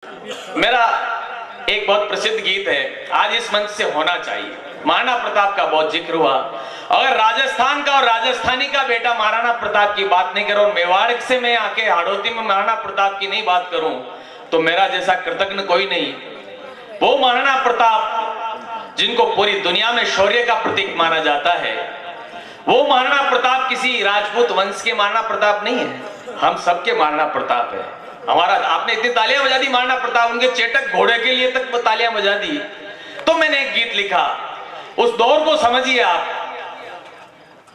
मेरा एक बहुत प्रसिद्ध गीत है, आज इस मंच से होना चाहिए। महाराणा प्रताप का बहुत जिक्र हुआ। अगर राजस्थान का और राजस्थानी का बेटा महाराणा प्रताप की बात नहीं करो और मेवाड़ से मैं आके हाड़ौती में महाराणा प्रताप की नहीं बात करूं तो मेरा जैसा कृतज्ञ कोई नहीं। वो महाराणा प्रताप जिनको पूरी दुनिया में शौर्य का प्रतीक माना जाता है, वो महाराणा प्रताप किसी राजपूत वंश के महाराणा प्रताप नहीं है, हम सबके महाराणा प्रताप है। हमारा आपने इतनी तालियां बजा दी महाराणा प्रताप, उनके चेटक घोड़े के लिए तक तालियां बजा दी। तो मैंने एक गीत लिखा, उस दौर को समझिए आप।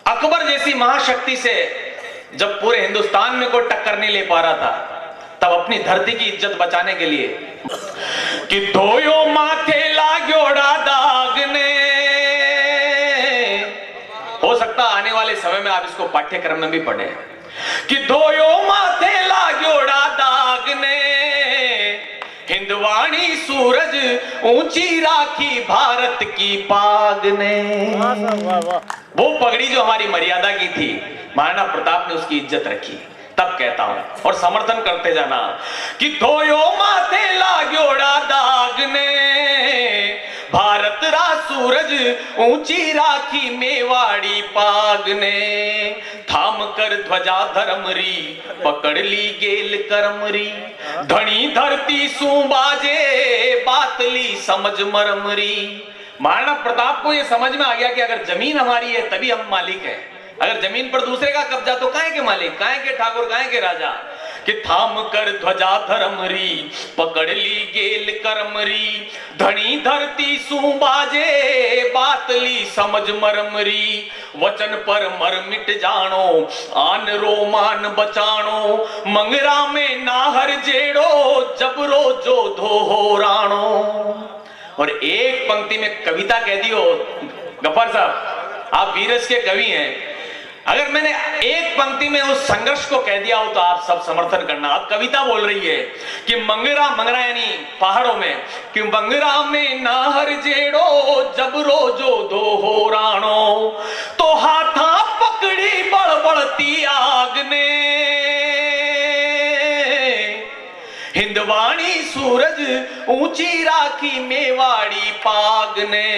अकबर जैसी महाशक्ति से जब पूरे हिंदुस्तान में कोई टक्कर नहीं ले पा रहा था, तब अपनी धरती की इज्जत बचाने के लिए कि धोयो माथे लागोड़ा दाग ने, हो सकता आने वाले समय में आप इसको पाठ्यक्रम में भी पढ़े कि धोयो माथे लागोड़ा दाग ने, हिंदवाणी सूरज ऊंची राखी भारत की पाग ने। वो पगड़ी जो हमारी मर्यादा की थी, महाराणा प्रताप ने उसकी इज्जत रखी। तब कहता हूं और समर्थन करते जाना कि धोयो माथे लागोड़ा दाग ने, भारत रा सूरज ऊंची राखी मेवाड़ी पाग ने, थाम कर ध्वजा धर्मरी पकड़ ली गेल करमरी, धनी धरती सू बाजे बातली समझ मरमरी। महाराणा प्रताप को यह समझ में आ गया कि अगर जमीन हमारी है तभी हम मालिक हैं, अगर जमीन पर दूसरे का कब्जा तो काहे के मालिक, काहे के ठाकुर, काहे के राजा। कि थाम कर ध्वजा धर्मरी पकड़ ली गेल करमरी, धनी धरती सू बाजे बातली समझ मरमरी, वचन पर मर मिट जानो आन रो मान बचानो, मंगरा में नाहर जेड़ो जबरो जो धो हो राणो। और एक पंक्ति में कविता कह दी हो, गफ्फार साहब आप वीरस के कवि हैं, अगर मैंने एक पंक्ति में उस संघर्ष को कह दिया हो तो आप सब समर्थन करना। आप कविता बोल रही है कि मंगरा, मंगरा यानी पहाड़ों में, कि मंगरा में नाहर जेड़ो जबरो जो दो हो राणो, तो हाथा पकड़ी बड़बड़ती आग ने, हिंदवाणी सूरज ऊंची राखी मेवाड़ी पाग ने,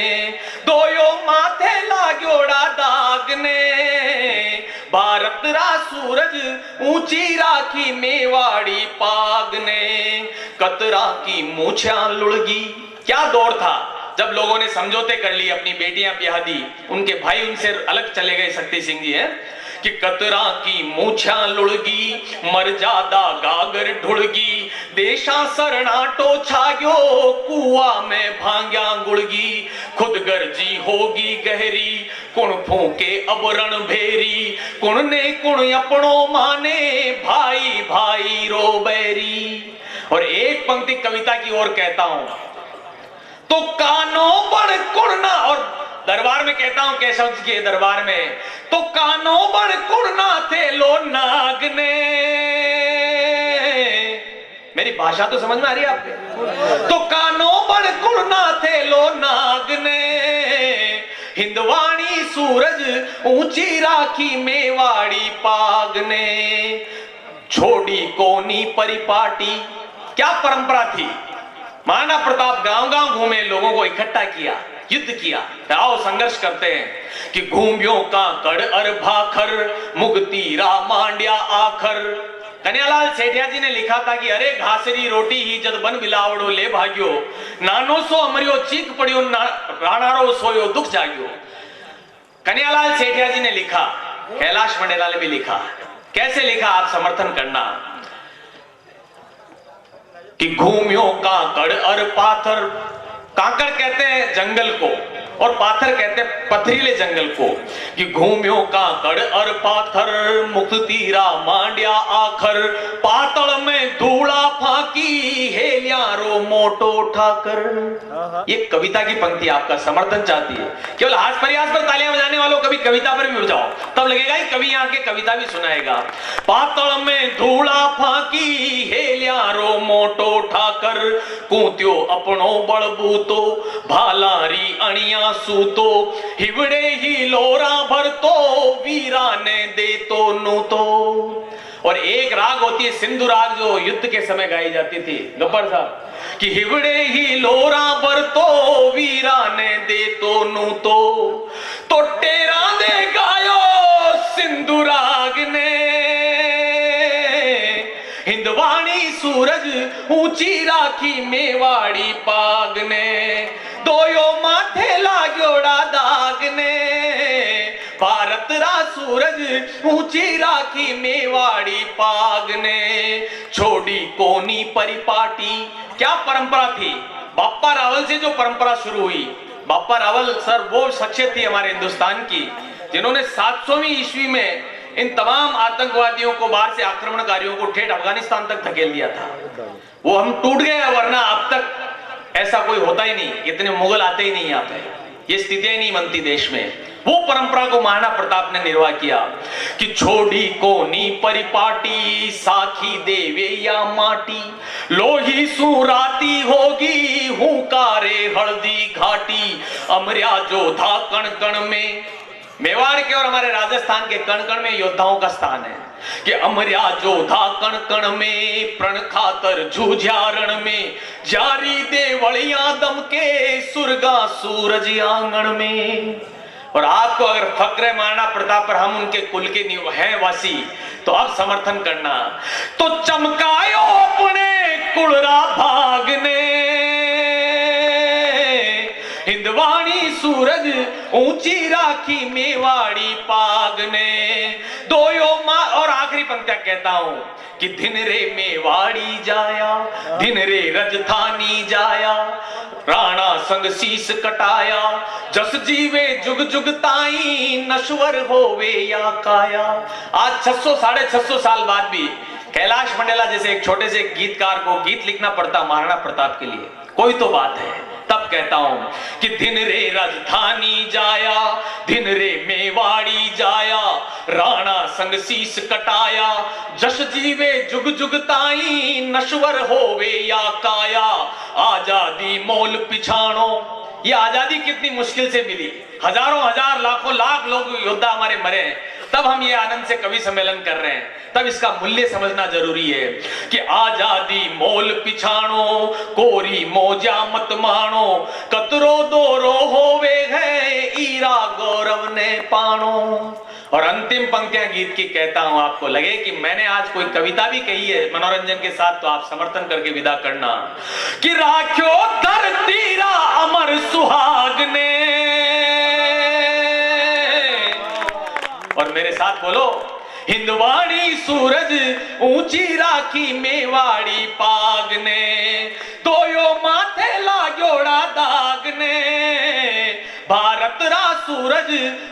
दोयो माथे लागोड़ा दाग ने, भारत रा सूरज ऊंची राखी मेवाड़ी पाग ने, कतरा की मूछा लुढ़गी। क्या दौर था जब लोगों ने समझौते कर लिए, अपनी बेटियां ब्याह दी, उनके भाई उनसे अलग चले गए, शक्ति सिंह जी हैं, कि कतरा की मूछा लुढ़गी मर्यादा गागर ढुड़गी, देशा सरनाटो छायो कुआ में भांग्या गुड़गी, खुद गर्जी होगी गहरी कुण फूके अब रण भेरी, कुण ने कुण अपनो माने भाई भाई रो बैरी। और एक पंक्ति कविता की ओर कहता हूं, तो कानो बड़ कुणना, और दरबार में कहता हूं केशव जी के दरबार में, तो कानो बड़ कुणना थे लो नाग ने। मेरी भाषा तो समझ में आ रही है आपके? तो कानो बड़ कुणना थे लो नाग ने, हिंदवाणी सूरज ऊंची राखी मेवाड़ी पाग ने, छोड़ी कोनी परिपाटी। क्या परंपरा थी, महाराणा प्रताप गांव गांव घूमे, लोगों को इकट्ठा किया, युद्ध किया, आओ संघर्ष करते हैं कि घूमियों का कड़ अर भाखर मुक्ति रा मांड्या आखर। कन्यालाल सेठिया जी ने लिखा था कि अरे घासरी रोटी ही जद बन बिलावड़ो ले भाग्यो, नानो सो अमरियो चीख पड़ियो राणारो सोयो दुख जागियो। कन्यालाल सेठिया जी ने लिखा, कैलाश मंडेला ने भी लिखा। कैसे लिखा आप समर्थन करना, कि घूमियों का कड़ अर पाथर, कांकड़ कहते हैं जंगल को और पाथर कहते हैं पथरीले जंगल को, कि घूमियों का कड़ अर पाथर मुक्ति रा मांड्या आखर, पातल में धूला फाकी हेलियारो मोटो ठाकर। ये कविता की पंक्ति आपका समर्थन चाहती है। केवल हाथ प्रयास पर तालियां बजाने वालों कभी कविता पर भी बजाओ, तब लगेगा ही कवि यहाँ के कविता भी सुनाएगा। पातल में धूला फाकी हेलियारो मोटो ठाकर, कूत्यो अपनो बड़बूतो भालारी अणिया सूतो, हिवड़े ही लोरा भरतो वीरा ने दे तो नू तो। और एक राग होती है सिंधु राग, जो युद्ध के समय गाई जाती थी गब्बर साहब, कि हिवड़े ही लोरा बर तो वीरा ने दे तो नू तो टेरा दे गायो सिंधु राग ने, हिंदवाणी सूरज ऊंची राखी मेवाड़ी पाग ने, दोयो माथे लागोड़ा दाग ने, भारत रा सूरज ऊंची राखी मेवाड़ी पाग ने, छोड़ी कोनी परिपाटी। क्या परंपरा थी? बाप्पा रावल से जो परंपरा शुरू हुई, बाप्पा रावल सर वो शख्सियत थी हमारे हिंदुस्तान की जिन्होंने 700वीं ईस्वी में इन तमाम आतंकवादियों को, बाहर से आक्रमणकारियों को ठेठ अफगानिस्तान तक धकेल दिया था। वो हम टूट गए, वरना अब तक ऐसा कोई होता ही नहीं, इतने मुगल आते ही नहीं यहाँ पे, ये स्थितियां नहीं बनती देश में। वो परंपरा को महाराणा प्रताप ने निर्वाह किया कि छोड़ी कोनी परिपाटी साखी देवे या माटी, लोही सुराती होगी हुंकारे हल्दी घाटी, अमरिया जोधा कण कण में। मेवाड़ के और हमारे राजस्थान के कण कण में योद्धाओं का स्थान है कि अमरिया जोधा कण कण में, प्रण खातर जूझा रण में, जारी देवलिया दम के सुरगा सूरज आंगन में। और आपको अगर फक्र है महाराणा प्रताप पर, हम उनके कुल के हैं वासी, तो आप समर्थन करना। तो चमकायो अपने कुलरा भाग ने, हिंदवाणी सूरज ऊंची राखी मेवाड़ी पाग ने, दोयो माँ। और आखिरी पंक्तियां कहता हूं कि दिन रे मेवाड़ी जाया, दिन रे रजधानी जाया, राणा संग शीश कटाया, जस जीवे जुग जुग ताई, नश्वर होवे या काया। आज 600 650 साल बाद भी कैलाश मंडेला जैसे एक छोटे से गीतकार को गीत लिखना पड़ता महाराणा प्रताप के लिए, कोई तो बात है। तब कहता हूं कि दिन रे राजधानी जाया, दिन रे मेवाड़ी जाया, राणा संग शीश कटाया, जश जीवे जुग जुग ताई, नश्वर होवे या काया, आजादी मोल पिछाणो। ये आजादी कितनी मुश्किल से मिली, हजारों हजार लाखों लाख लोग योद्धा हमारे मरे हैं, तब हम ये आनंद से कवि सम्मेलन कर रहे हैं। तब इसका मूल्य समझना जरूरी है कि आजादी मोल पिछाणो, कोरी मोजा मत मानो, कतरो दोरो होवे है, ईरा गौरव ने पाणो। और अंतिम पंक्तियां गीत की कहता हूं, आपको लगे कि मैंने आज कोई कविता भी कही है मनोरंजन के साथ, तो आप समर्थन करके विदा करना कि राख्यो धरती रा अमर सुहाग ने। और मेरे साथ बोलो, हिंदवाणी सूरज ऊंची राखी मेवाड़ी पाग ने, दोयो माथे लागोड़ा दाग ने, भारत रा सूरज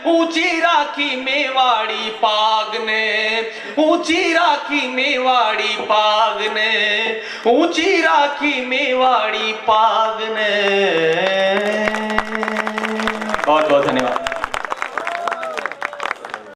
ऊंची राखी मेवाड़ी पाग ने, ऊंची राखी मेवाड़ी पाग ने, ऊंची राखी मेवाड़ी पाग ने।